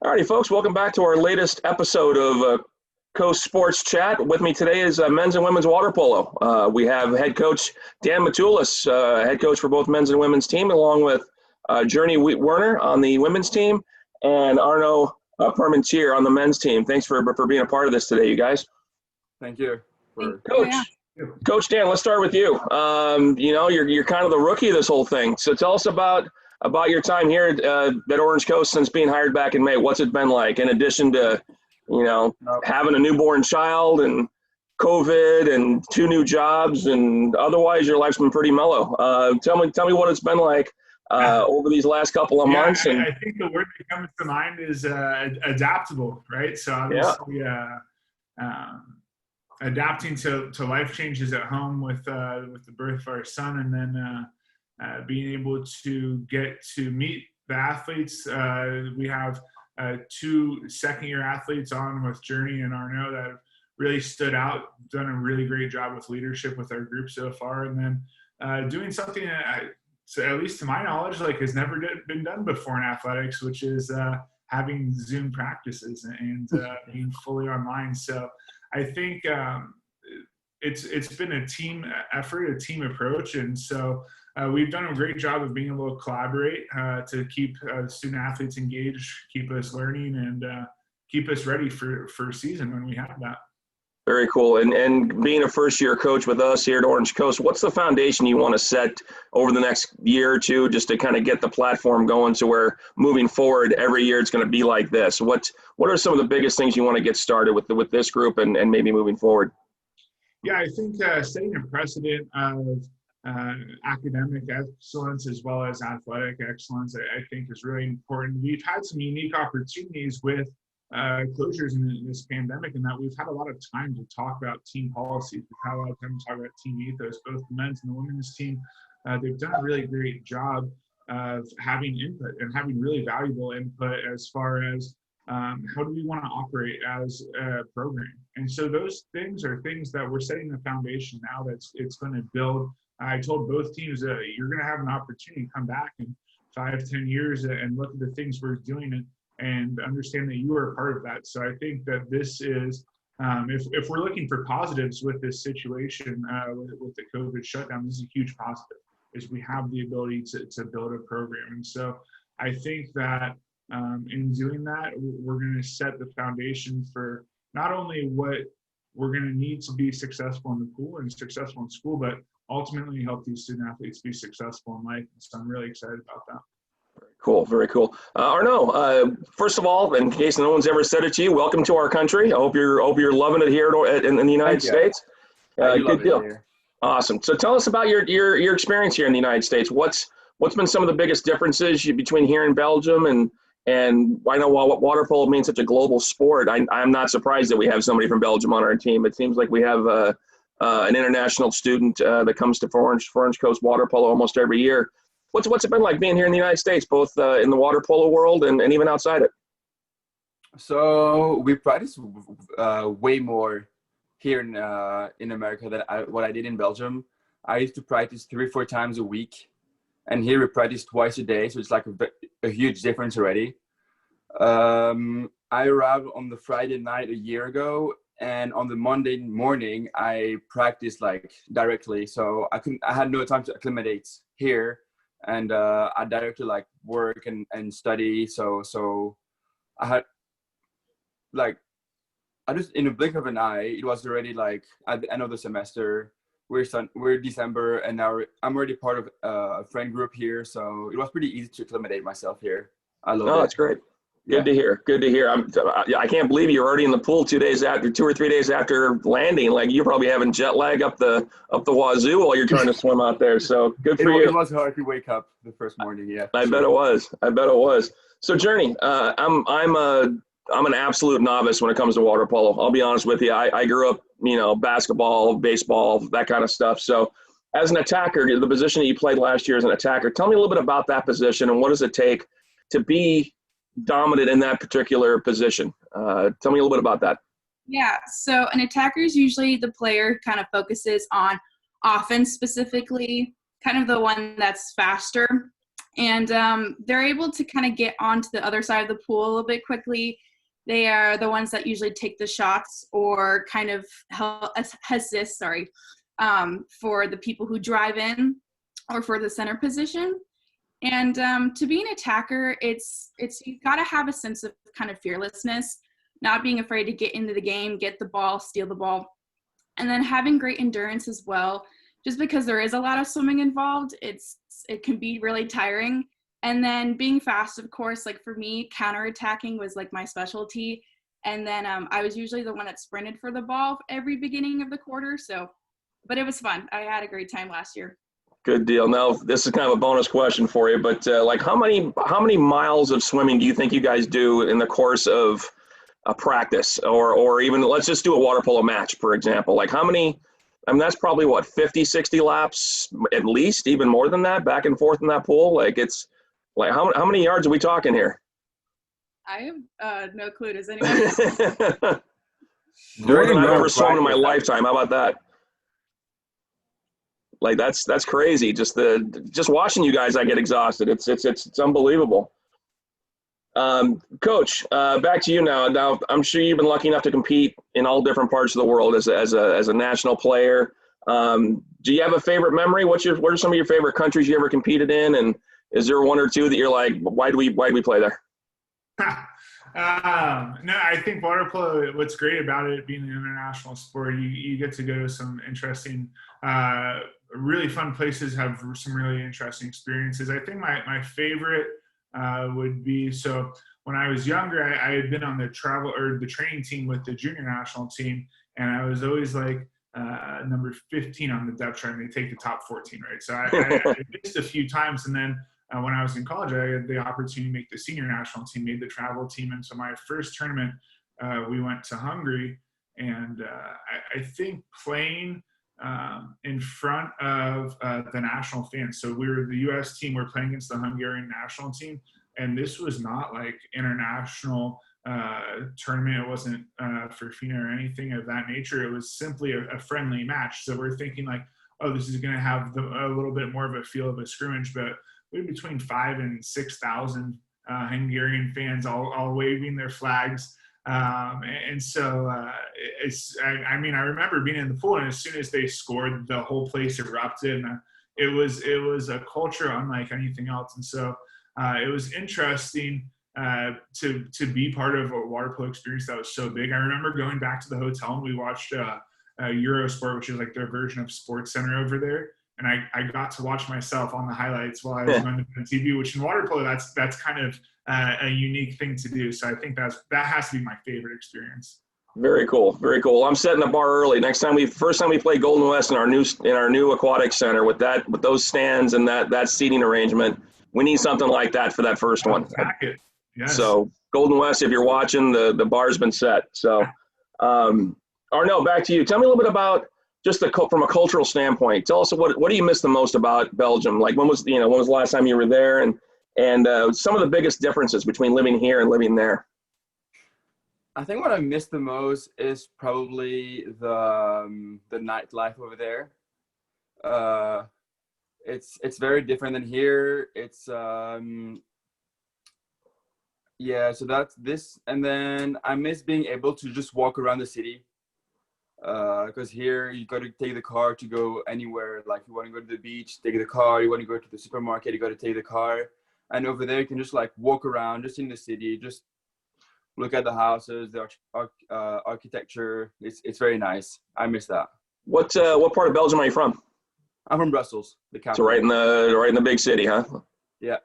Alrighty, folks, welcome back to our latest episode of Coast Sports Chat. With me today is men's and women's water polo. We have head coach Dan Matulis, head coach for both men's and women's team, along with Journey Werner on the women's team and Arnaud Parmentier on the men's team. Thanks for being a part of this today, you guys. Thank you. Coach Dan, let's start with you. You're kind of the rookie of this whole thing. So tell us about your time here at Orange Coast since being hired back in May. What's it been like, in addition to, having a newborn child and COVID and 2 new jobs, and otherwise your life's been pretty mellow. Tell me what it's been like over these last couple of months. I think the word that comes to mind is adaptable, right? So obviously adapting to life changes at home with the birth of our son, and then being able to get to meet the athletes. We have 2 second-year athletes on with Journey and Arnaud that have really stood out, done a really great job with leadership with our group so far, and then doing something that, at least to my knowledge, has never been done before in athletics, which is having Zoom practices and being fully online. So I think it's been a team effort, a team approach, and so we've done a great job of being able to collaborate to keep student athletes engaged, keep us learning, and keep us ready for season when we have that. Very cool. And being a first-year coach with us here at Orange Coast, what's the foundation you want to set over the next year or two just to kind of get the platform going to where moving forward every year it's going to be like this? What are some of the biggest things you want to get started with this group and maybe moving forward? Yeah, I think setting a precedent of academic excellence as well as athletic excellence, I think is really important. We've had some unique opportunities with closures in this pandemic, in that we've had a lot of time to talk about team policies. We've had a lot of time to talk about team ethos, both the men's and the women's team. They've done a really great job of having input and having really valuable input as far as how do we want to operate as a program. And so those things are things that we're setting the foundation now it's going to build. I told both teams that you're going to have an opportunity to come back in 5-10 years and look at the things we're doing and understand that you are a part of that. So I think that this is, if we're looking for positives with this situation, with the COVID shutdown, this is a huge positive, is we have the ability to build a program. And so I think that in doing that, we're going to set the foundation for not only what we're going to need to be successful in the pool and successful in school, but ultimately help these student athletes be successful in life. So I'm really excited about that. Cool, very cool. Arnaud, first of all, in case no one's ever said it to you, welcome to our country. I hope you're loving it here in the United States. Good deal. Awesome. So tell us about your experience here in the United States. What's been some of the biggest differences between here in Belgium and I know water polo means such a global sport. I'm not surprised that we have somebody from Belgium on our team. It seems like we have an international student that comes to Orange Coast water polo almost every year. What's it been like being here in the United States, both in the water polo world and even outside it? So we practice way more here in America than what I did in Belgium. I used to practice 3-4 times a week, and here we practice twice a day. So it's like a huge difference already. I arrived on the Friday night a year ago, and on the Monday morning I practiced directly. So I had no time to acclimate here. And I directly work and study. So I had I just, in a blink of an eye, it was already at the end of the semester. We're December, and now I'm already part of a friend group here. So it was pretty easy to acclimate myself here. I love it. Oh, that's great. Good to hear. Good to hear. I can't believe you're already in the pool 2 or 3 days after landing. You're probably having jet lag up the wazoo while you're trying to swim out there. So good for you. It was hard to wake up the first morning. Yeah. I bet it was. So Journey, I'm an absolute novice when it comes to water polo. I'll be honest with you. I grew up, basketball, baseball, that kind of stuff. So as an attacker, the position that you played last year as an attacker, tell me a little bit about that position and what does it take to be dominant in that particular position. Tell me a little bit about that. Yeah, so an attacker is usually the player kind of focuses on offense specifically, kind of the one that's faster. And they're able to kind of get onto the other side of the pool a little bit quickly. They are the ones that usually take the shots or kind of assist, for the people who drive in or for the center position. And to be an attacker, it's you've got to have a sense of kind of fearlessness, not being afraid to get into the game, get the ball, steal the ball, and then having great endurance as well. Just because there is a lot of swimming involved, it can be really tiring. And then being fast, of course, like for me, counterattacking was like my specialty. And then I was usually the one that sprinted for the ball every beginning of the quarter. But it was fun. I had a great time last year. Good deal. Now, this is kind of a bonus question for you, but like how many miles of swimming do you think you guys do in the course of a practice, or even let's just do a water polo match, for example? Like how many? I mean, that's probably what, 50, 60 laps at least, even more than that, back and forth in that pool. Like it's like how many yards are we talking here? I have no clue. Does anyone? More than I've ever swum in my lifetime. How about that? Like that's crazy. Just watching you guys, I get exhausted. It's unbelievable. Coach, back to you now. Now I'm sure you've been lucky enough to compete in all different parts of the world as a national player. Do you have a favorite memory? What are some of your favorite countries you ever competed in? And is there one or two that you're like, why do we play there? No, I think water polo, what's great about it being an international sport, you get to go to some interesting, really fun places, have some really interesting experiences. I think my favorite would be, so when I was younger, I had been on the training team with the junior national team, and I was always like number 15 on the depth chart, and they take the top 14, right? So I missed a few times, and then when I was in college, I had the opportunity to make the senior national team, made the travel team. And so my first tournament, we went to Hungary. And I think playing in front of the national fans. So we were the U.S. team, we're playing against the Hungarian national team. And this was not like international tournament. It wasn't for FINA or anything of that nature. It was simply a friendly match. So we're thinking like, oh, this is going to have a little bit more of a feel of a scrimmage. But we had between 5,000 and 6,000 Hungarian fans all waving their flags. And so I mean, I remember being in the pool, and as soon as they scored, the whole place erupted. And it was a culture unlike anything else. And so it was interesting to be part of a water polo experience that was so big. I remember going back to the hotel, and we watched Eurosport, which is like their version of Sports Center over there. And I got to watch myself on the highlights while I was on the TV, which in water polo, that's kind of a unique thing to do. So I think that has to be my favorite experience. Very cool, very cool. I'm setting the bar early. First time we play Golden West in our new aquatic center with those stands and that seating arrangement, we need something like that for that first one. Yes. So Golden West, if you're watching, the bar's been set. So Arnaud, back to you. Tell me a little bit about just from a cultural standpoint. Tell us what do you miss the most about Belgium? Like when was the last time you were there, and some of the biggest differences between living here and living there? I think what I miss the most is probably the nightlife over there. It's very different than here. It's yeah, so that's this, and then I miss being able to just walk around the city. Because here you got to take the car to go anywhere. Like you want to go to the beach, take the car. You want to go to the supermarket, you got to take the car. And over there you can just like walk around just in the city, just look at the houses, the architecture. It's very nice. I miss that. What part of Belgium are you from? I'm from Brussels, the capital. So right in the big city, huh? Yeah.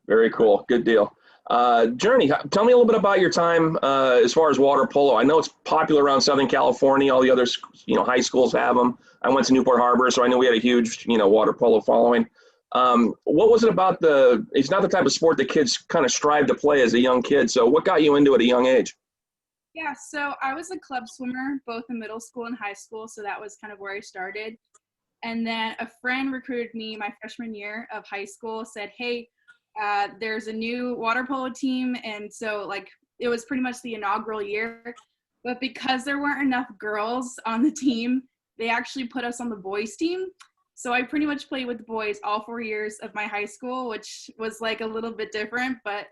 Very cool. Good deal. Journey, tell me a little bit about your time as far as water polo. I know it's popular around Southern California. All the other high schools have them. I went to Newport Harbor, so I know we had a huge water polo following. What was it about it's not the type of sport that kids kind of strive to play as a young kid. So what got you into it at a young age? Yeah, so I was a club swimmer both in middle school and high school, so that was kind of where I started. And then a friend recruited me my freshman year of high school, said, hey, there's a new water polo team. And so like it was pretty much the inaugural year, but because there weren't enough girls on the team, they actually put us on the boys team. So I pretty much played with the boys all 4 years of my high school, which was like a little bit different, but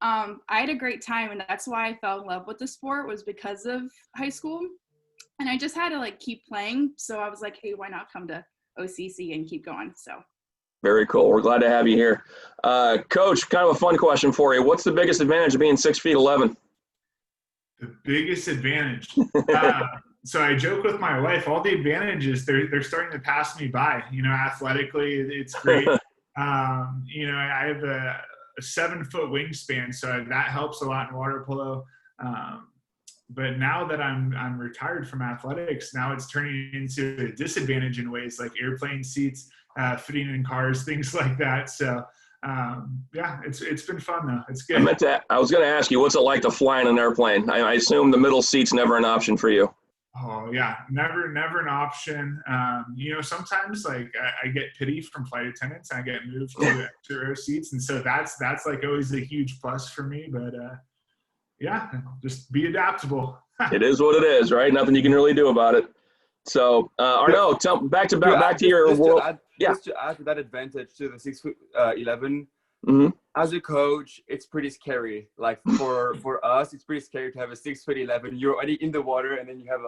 I had a great time, and that's why I fell in love with the sport, was because of high school. And I just had to like keep playing. So I was like, hey, why not come to OCC and keep going? So. Very cool. We're glad to have you here. Coach, kind of a fun question for you. What's the biggest advantage of being 6'11"? The biggest advantage. So I joke with my wife, all the advantages, they're starting to pass me by. You know, athletically, it's great. You know, I have a 7-foot wingspan, so that helps a lot in water polo. But now that I'm retired from athletics, now it's turning into a disadvantage in ways like airplane seats, fitting in cars, things like that. So yeah, it's been fun though. It's good. I was going to ask you, what's it like to fly in an airplane? I assume the middle seat's never an option for you. Oh yeah, never an option. You know, sometimes like I get pity from flight attendants. I get moved to extra row seats, and so that's like always a huge plus for me. But yeah, just be adaptable. It is what it is, right? Nothing you can really do about it. So Arnaud, back to your world. Just to add to that advantage to the 6'11". Mm-hmm. As a coach, it's pretty scary. Like for us, it's pretty scary to have a 6'11". You're already in the water, and then you have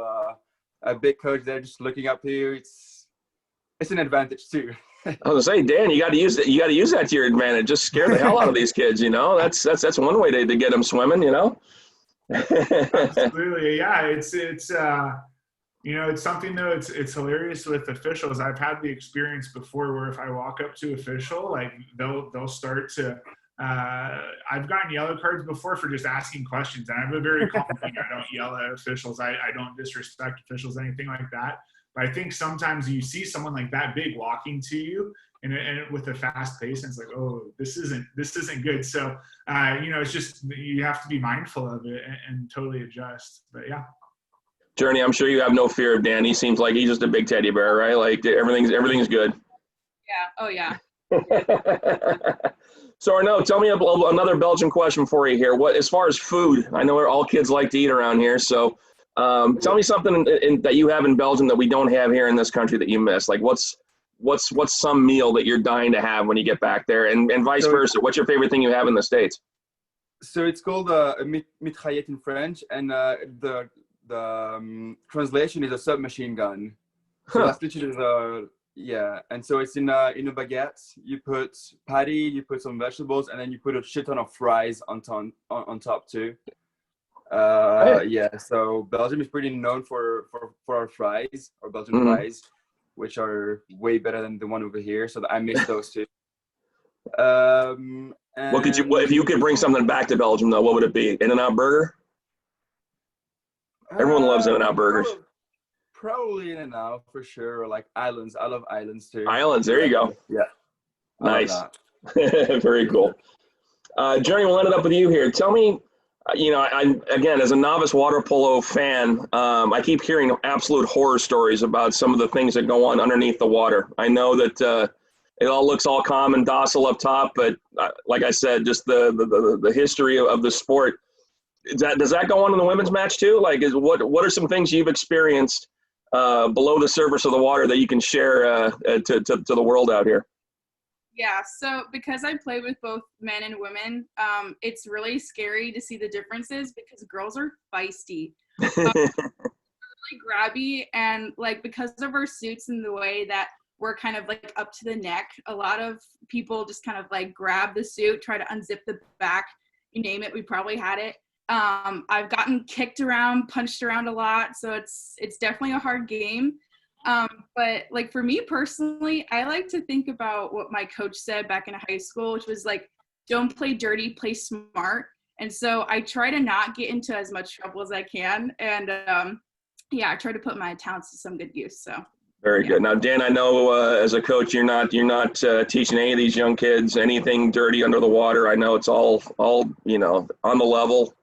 a big coach there just looking up to you. It's an advantage too. I was gonna say, Dan, you got to use that. You got to use that to your advantage. Just scare the hell out of these kids. You know, that's one way to get them swimming. You know. Absolutely, yeah. It's you know, it's something though. It's hilarious with officials. I've had the experience before where if I walk up to official, like they'll start to. I've gotten yellow cards before for just asking questions, and I have a very calm thing. I don't yell at officials. I don't disrespect officials, anything like that. But I think sometimes you see someone like that big walking to you, and with a fast pace, and it's like, oh, this isn't good. So, you know, it's just you have to be mindful of it and totally adjust. But yeah. Journey, I'm sure you have no fear of Dan. He seems like he's just a big teddy bear, right? Like everything's good. Yeah. Oh yeah. So Arnaud, tell me another Belgian question for you here. What, as far as food, I know all kids like to eat around here. So tell me something that you have in Belgium that we don't have here in this country that you miss. Like what's some meal that you're dying to have when you get back there, and vice versa? What's your favorite thing you have in the States? So it's called a mitraillette in French, and the translation is a submachine gun. So that's literally yeah. And so it's in a baguette. You put patty, you put some vegetables, and then you put a shit ton of fries on top too. Yeah. So Belgium is pretty known for our fries, our Belgian fries, which are way better than the one over here. So I miss those too. If you could bring something back to Belgium though, what would it be? In-N-Out burger? Everyone loves In-N-Out burgers. Probably In-N-Out for sure, or like Islands. I love Islands too. Islands, there you go. Yeah. Nice. Very cool. Journey, we'll end it up with you here. Tell me, you know, again, as a novice water polo fan, I keep hearing absolute horror stories about some of the things that go on underneath the water. I know that it all looks all calm and docile up top, but like I said, just the history of the sport. Does that go on in the women's match too? Like, what are some things you've experienced below the surface of the water that you can share to the world out here? Yeah, so because I play with both men and women, it's really scary to see the differences because girls are feisty, really grabby, and like because of our suits and the way that we're kind of like up to the neck, a lot of people just kind of like grab the suit, try to unzip the back, you name it, we probably had it. I've gotten kicked around, punched around a lot, so it's definitely a hard game. But like for me personally, I like to think about what my coach said back in high school, which was like, don't play dirty, play smart. And so I try to not get into as much trouble as I can. And yeah, I try to put my talents to some good use. So very good. Now, Dan, I know as a coach, you're not teaching any of these young kids anything dirty under the water. I know it's all you know, on the level.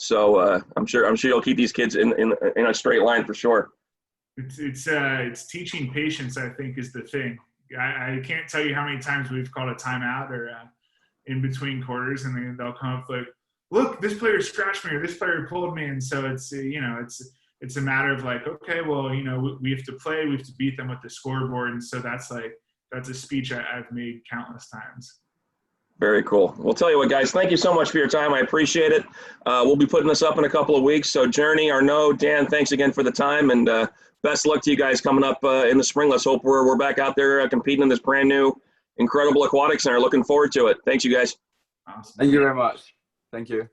So I'm sure you'll keep these kids in a straight line for sure. It's teaching patience, I think, is the thing. I can't tell you how many times we've called a timeout or in between quarters, and then they'll come up like, look, this player scratched me or this player pulled me. And so it's, you know, it's a matter of like, okay, well, you know, we have to play, we have to beat them with the scoreboard. And so that's a speech I've made countless times. Very cool. We'll tell you what, guys, thank you so much for your time. I appreciate it. We'll be putting this up in a couple of weeks. So Journey, Arnaud, Dan, thanks again for the time, and best luck to you guys coming up in the spring. Let's hope we're back out there competing in this brand new, incredible aquatic center. Looking forward to it. Thanks, you guys. Awesome. Thank you very much. Thank you.